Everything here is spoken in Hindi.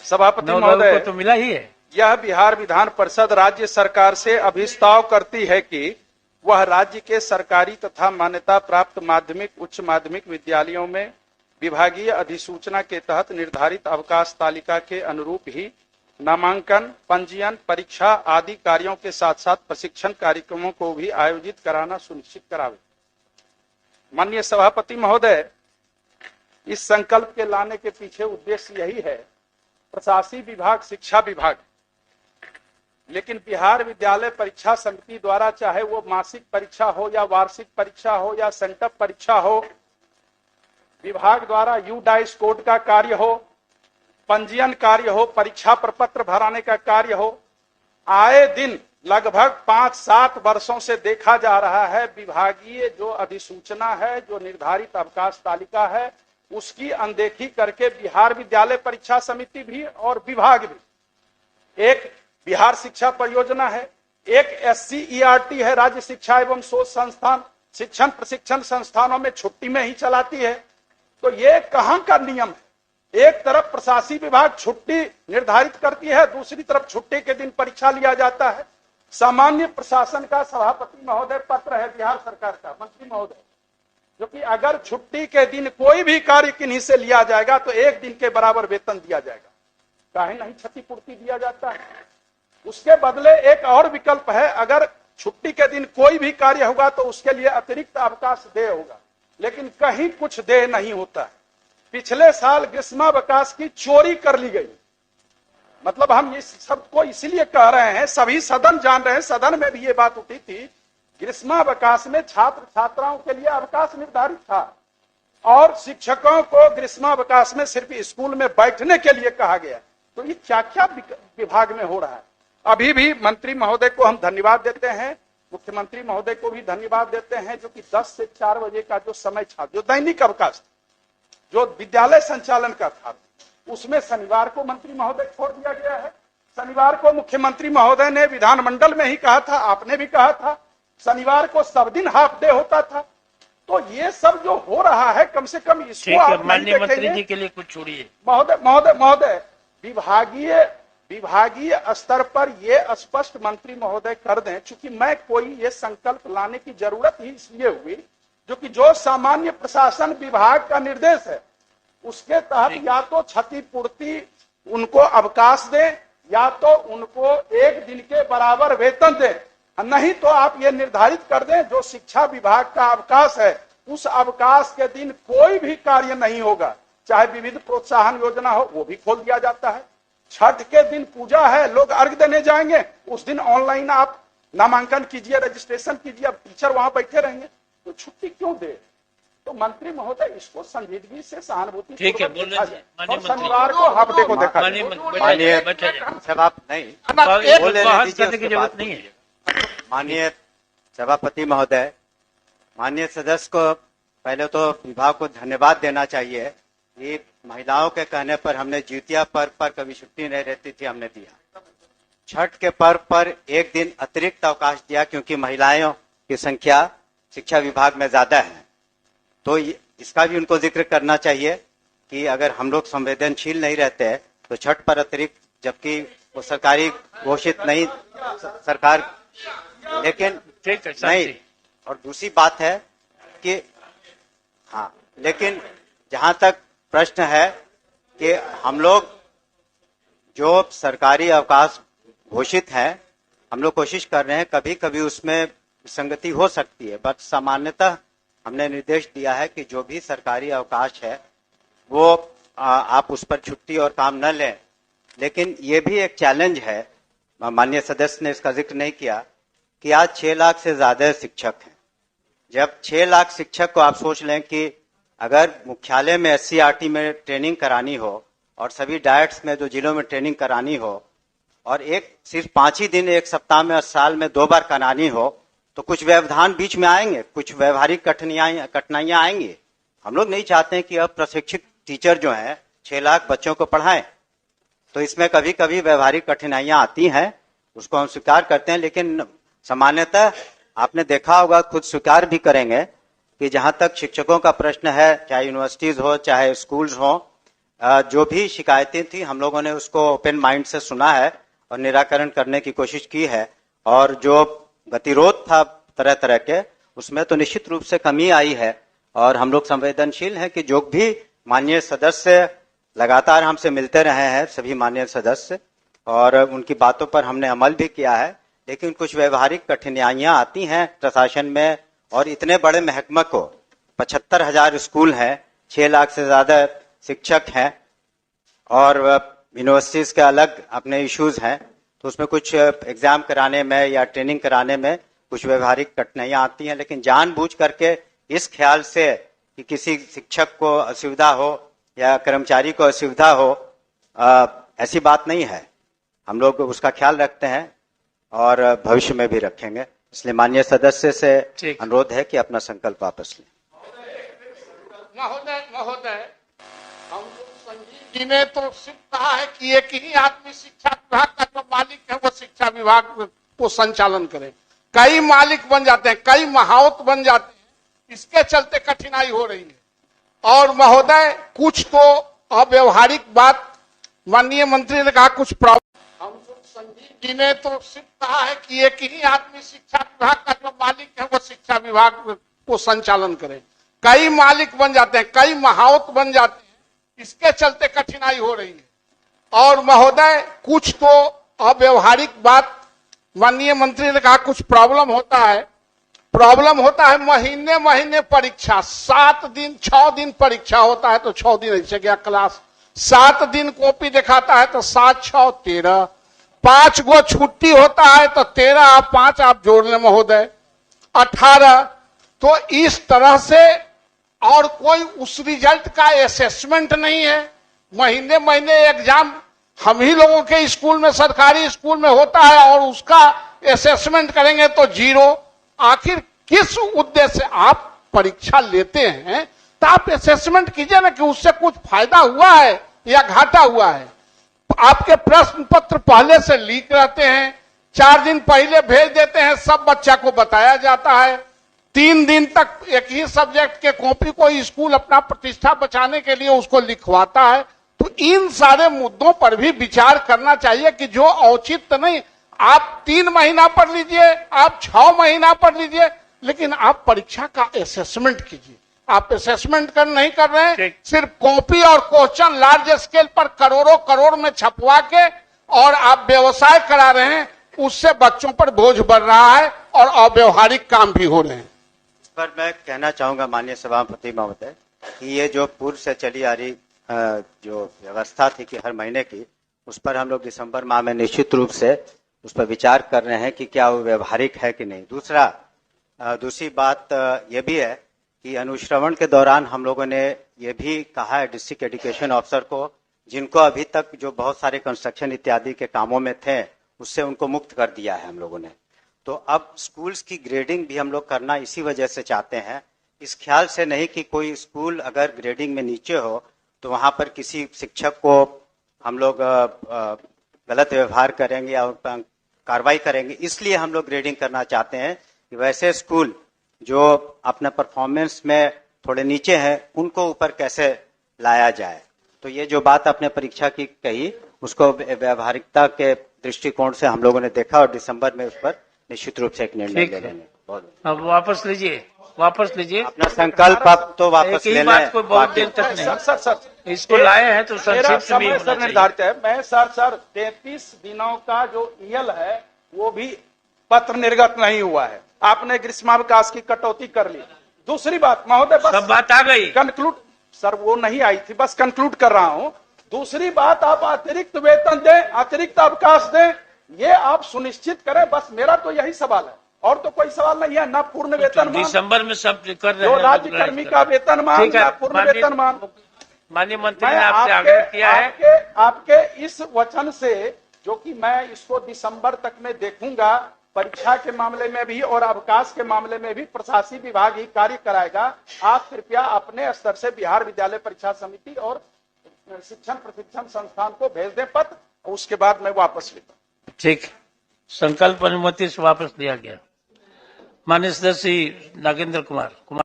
सभापति 9 महोदय, को तो मिला ही है। यह बिहार विधान परिषद राज्य सरकार से अभिस्ताव करती है कि वह राज्य के सरकारी तथा मान्यता प्राप्त माध्यमिक उच्च माध्यमिक विद्यालयों में विभागीय अधिसूचना के तहत निर्धारित अवकाश तालिका के अनुरूप ही नामांकन, पंजीयन, परीक्षा आदि कार्यों के साथ साथ प्रशिक्षण कार्यक्रमों को भी आयोजित कराना सुनिश्चित करावे। माननीय सभापति महोदय, इस संकल्प के लाने के पीछे उद्देश्य यही है, प्रशासकीय विभाग, शिक्षा विभाग, लेकिन बिहार विद्यालय परीक्षा समिति द्वारा चाहे वो मासिक परीक्षा हो या वार्षिक परीक्षा हो या सेंटअप परीक्षा हो, विभाग द्वारा यूडाइस कोड का कार्य हो, पंजीयन कार्य हो, परीक्षा प्रपत्र भराने का कार्य हो, आए दिन लगभग 5-7 वर्षों से देखा जा रहा है विभागीय जो अधिसूचना है, जो निर्धारित अवकाश तालिका है, उसकी अनदेखी करके बिहार विद्यालय परीक्षा समिति भी और विभाग भी, एक बिहार शिक्षा परियोजना है, एक SCERT है, राज्य शिक्षा एवं शोध संस्थान, शिक्षण प्रशिक्षण संस्थानों में छुट्टी में ही चलाती है। तो ये कहां का नियम है? एक तरफ प्रशासकीय विभाग छुट्टी निर्धारित करती है, दूसरी तरफ छुट्टी के दिन परीक्षा लिया जाता है। सामान्य प्रशासन का सभापति महोदय पत्र है बिहार सरकार का, मंत्री महोदय, जो कि अगर छुट्टी के दिन कोई भी कार्य किन्हीं से लिया जाएगा तो 1 दिन के बराबर वेतन दिया जाएगा। काहे नहीं क्षतिपूर्ति दिया जाता है? उसके बदले एक और विकल्प है, अगर छुट्टी के दिन कोई भी कार्य होगा तो उसके लिए अतिरिक्त अवकाश देय होगा, लेकिन कहीं कुछ देय नहीं होता है। पिछले साल ग्रीष्मावकाश की चोरी कर ली गई। मतलब हम इस सबको इसलिए कह रहे हैं, सभी सदन जान रहे हैं, सदन में भी ये बात उठी थी, ग्रीष्मावकाश में छात्र छात्राओं के लिए अवकाश निर्धारित था और शिक्षकों को ग्रीष्मावकाश में सिर्फ स्कूल में बैठने के लिए कहा गया। तो ये क्या क्या विभाग में हो रहा है। अभी भी मंत्री महोदय को हम धन्यवाद देते हैं, मुख्यमंत्री महोदय को भी धन्यवाद देते हैं, जो कि 10 से 4 बजे का जो समय था, जो दैनिक अवकाश था, जो विद्यालय संचालन का था, उसमें शनिवार को मंत्री महोदय छोड़ दिया गया है। शनिवार को मुख्यमंत्री महोदय ने विधानमंडल में ही कहा था, आपने भी कहा था, शनिवार को सब दिन हाफ डे होता था। तो ये सब जो हो रहा है, कम से कम इसको आप माननीय मंत्री जी के लिए कुछ छोड़िए। महोदय विभागीय स्तर पर ये स्पष्ट मंत्री महोदय कर दें, चूंकि मैं कोई ये संकल्प लाने की जरूरत ही इसलिए हुई, जो कि जो सामान्य प्रशासन विभाग का निर्देश है उसके तहत या तो क्षतिपूर्ति उनको अवकाश दें या तो उनको 1 दिन के बराबर वेतन दें, नहीं तो आप ये निर्धारित कर दें जो शिक्षा विभाग का अवकाश है उस अवकाश के दिन कोई भी कार्य नहीं होगा, चाहे विविध प्रोत्साहन योजना हो वो भी खोल दिया जाता है। छठ के दिन पूजा है, लोग अर्घ देने जाएंगे, उस दिन ऑनलाइन आप नामांकन कीजिए, रजिस्ट्रेशन कीजिए, अब टीचर वहां बैठे रहेंगे, तो छुट्टी क्यों दे? तो मंत्री महोदय इसको संजीदगी से सहानुभूति, ठीक है, शनिवार को हाफ डे को देखा। माननीय सभापति महोदय, माननीय सदस्य को पहले तो विभाग को धन्यवाद देना चाहिए। ये महिलाओं के कहने पर हमने जितिया पर्व पर कभी छुट्टी नहीं रहती थी, हमने दिया। छठ के पर्व पर 1 दिन अतिरिक्त अवकाश दिया क्योंकि महिलाओं की संख्या शिक्षा विभाग में ज्यादा है। तो इसका भी उनको जिक्र करना चाहिए कि अगर हम लोग संवेदनशील नहीं रहते तो छठ पर अतिरिक्त, जबकि वो सरकारी घोषित नहीं सरकार, लेकिन नहीं। और दूसरी बात है कि हाँ, लेकिन जहां तक प्रश्न है कि हम लोग जो सरकारी अवकाश घोषित है, हम लोग कोशिश कर रहे हैं, कभी कभी उसमें विसंगति हो सकती है, बट सामान्यतः हमने निर्देश दिया है कि जो भी सरकारी अवकाश है वो आप उस पर छुट्टी और काम न लें। लेकिन ये भी एक चैलेंज है, माननीय सदस्य ने इसका जिक्र नहीं किया, कि आज 6 लाख से ज्यादा शिक्षक हैं। जब 6 लाख शिक्षक को आप सोच लें कि अगर मुख्यालय में SCERT में ट्रेनिंग करानी हो और सभी डायट्स में जो जिलों में ट्रेनिंग करानी हो और एक सिर्फ 5 ही दिन एक सप्ताह में और साल में 2 बार करानी हो, तो कुछ व्यवधान बीच में आएंगे, कुछ व्यवहारिक कठिनाइयां आएंगी। हम लोग नहीं चाहते हैं कि अब प्रशिक्षित टीचर जो हैं 6 लाख बच्चों को पढ़ाएं, तो इसमें कभी कभी व्यवहारिक कठिनाइयां आती हैं, उसको हम स्वीकार करते हैं। लेकिन सामान्यतः आपने देखा होगा, खुद स्वीकार भी करेंगे कि जहां तक शिक्षकों का प्रश्न है, चाहे यूनिवर्सिटीज हो चाहे स्कूल्स हो, जो भी शिकायतें थी हम लोगों ने उसको ओपन माइंड से सुना है और निराकरण करने की कोशिश की है। और जो गतिरोध था तरह तरह के, उसमें तो निश्चित रूप से कमी आई है। और हम लोग संवेदनशील हैं कि जो भी माननीय सदस्य लगातार हमसे मिलते रहे हैं, सभी माननीय सदस्य, और उनकी बातों पर हमने अमल भी किया है। लेकिन कुछ व्यवहारिक कठिनाइयां आती हैं प्रशासन में। और इतने बड़े महकमे को 75,000 स्कूल हैं, 6 लाख से ज्यादा शिक्षक हैं और यूनिवर्सिटीज के अलग अपने इश्यूज हैं, तो उसमें कुछ एग्जाम कराने में या ट्रेनिंग कराने में कुछ व्यवहारिक कठिनाइयां आती हैं। लेकिन जानबूझ करके इस ख्याल से कि किसी शिक्षक को असुविधा हो या कर्मचारी को असुविधा हो, ऐसी बात नहीं है। हम लोग उसका ख्याल रखते हैं और भविष्य में भी रखेंगे। इसलिए माननीय सदस्य से अनुरोध है कि अपना संकल्प वापस लें। महोदय, हम लोग संजीव जी ने तो सिर्फ कहा है कि एक ही आदमी शिक्षा विभाग का जो मालिक है वो शिक्षा विभाग को संचालन करे। कई मालिक बन जाते हैं, कई महावत बन जाते हैं, इसके चलते कठिनाई हो रही है। और महोदय, कुछ तो अव्यवहारिक बात माननीय मंत्री ने कहा, कुछ प्रॉब्लम। हम लोग संजीव जी ने तो सिर्फ कहा है कि एक ही आदमी शिक्षा विभाग का जो मालिक है वो शिक्षा विभाग को संचालन करे। कई मालिक बन जाते हैं, कई महावत बन जाते हैं, इसके चलते कठिनाई हो रही है। और महोदय, कुछ तो अव्यवहारिक बात माननीय मंत्री ने कहा, कुछ प्रॉब्लम होता है महीने महीने परीक्षा, 7 दिन 6 दिन परीक्षा होता है तो 6 दिन ऐसे गया क्लास, 7 दिन कॉपी दिखाता है तो 7 6 13, 5 गो छुट्टी होता है तो 13 आप 5 आप जोड़ लें महोदय, 18। तो इस तरह से, और कोई उस रिजल्ट का असेसमेंट नहीं है। महीने महीने एग्जाम हम ही लोगों के स्कूल में, सरकारी स्कूल में होता है और उसका असेसमेंट करेंगे तो 0। आखिर किस उद्देश्य से आप परीक्षा लेते हैं? तो आप असेसमेंट कीजिए ना कि उससे कुछ फायदा हुआ है या घाटा हुआ है। आपके प्रश्न पत्र पहले से लीक रहते हैं, 4 दिन पहले भेज देते हैं, सब बच्चा को बताया जाता है। 3 दिन तक एक ही सब्जेक्ट के कॉपी को स्कूल अपना प्रतिष्ठा बचाने के लिए उसको लिखवाता है। तो इन सारे मुद्दों पर भी विचार करना चाहिए कि जो औचित्य नहीं, आप 3 महीना पढ़ लीजिए, आप 6 महीना पढ़ लीजिए, लेकिन आप परीक्षा का असेसमेंट कीजिए। आप असेसमेंट नहीं कर रहे हैं, सिर्फ कॉपी और क्वेश्चन लार्ज स्केल पर करोड़ों करोड़ में छपवा के और आप व्यवसाय करा रहे हैं, उससे बच्चों पर बोझ बढ़ रहा है और अव्यवहारिक काम भी हो रहे हैं। पर मैं कहना चाहूंगा माननीय सभापति महोदय कि ये जो पूर्व से चली आ रही जो व्यवस्था थी कि हर महीने की, उस पर हम लोग दिसंबर माह में निश्चित रूप से उस पर विचार कर रहे हैं कि क्या वो व्यवहारिक है कि नहीं। दूसरी बात ये भी है कि अनुश्रवण के दौरान हम लोगों ने ये भी कहा है डिस्ट्रिक्ट एजुकेशन ऑफिसर को, जिनको अभी तक जो बहुत सारे कंस्ट्रक्शन इत्यादि के कामों में थे, उससे उनको मुक्त कर दिया है हम लोगों ने। तो अब स्कूल्स की ग्रेडिंग भी हम लोग करना इसी वजह से चाहते हैं, इस ख्याल से नहीं कि कोई स्कूल अगर ग्रेडिंग में नीचे हो तो वहां पर किसी शिक्षक को हम लोग गलत व्यवहार करेंगे या उन पर कार्रवाई करेंगे। इसलिए हम लोग ग्रेडिंग करना चाहते हैं कि वैसे स्कूल जो अपने परफॉर्मेंस में थोड़े नीचे हैं, उनको ऊपर कैसे लाया जाए। तो ये जो बात आपने परीक्षा की कही, उसको व्यवहारिकता के दृष्टिकोण से हम लोगों ने देखा और दिसंबर में उस पर निश्चित रूप से एक निर्णय ले लेंगे। अब वापस लीजिए अपना संकल्प अब तो वापस ले लें। कोई बहुत देर तक नहीं। सर इसको लाए हैं तो संक्षिप्त में समय होना निर्धारित है। मैं सर 33 दिनों का जो ईएल है वो भी पत्र निर्गत नहीं हुआ है। आपने ग्रीष्मावकाश की कटौती कर ली। दूसरी बात महोदय, बस सब बात आ गई, कंक्लूड सर, वो नहीं आई थी, बस कंक्लूड कर रहा हूं। दूसरी बात, आप अतिरिक्त वेतन दें, अतिरिक्त अवकाश दें, ये आप सुनिश्चित करें। बस मेरा तो यही सवाल है, और तो कोई सवाल नहीं है। ना पूर्ण वेतन दिसंबर में सब कर रहे हैं, हैं, राज्य कर्मी का वेतनमान, ना पूर्ण वेतनमान। माननीय मंत्री ने आपसे आग्रह किया है। आपके इस वचन से, जो कि मैं इसको दिसंबर तक में देखूंगा, परीक्षा के मामले में भी और अवकाश के मामले में भी प्रशासनिक विभाग ही कार्य कराएगा। आप कृपया अपने स्तर से बिहार विद्यालय परीक्षा समिति और शिक्षण प्रशिक्षण संस्थान को भेज दें पत्र, उसके बाद मैं वापस लेता। ठीक, संकल्प अनुमति से वापस लिया गया। माननीय सदस्य नागेंद्र कुमार।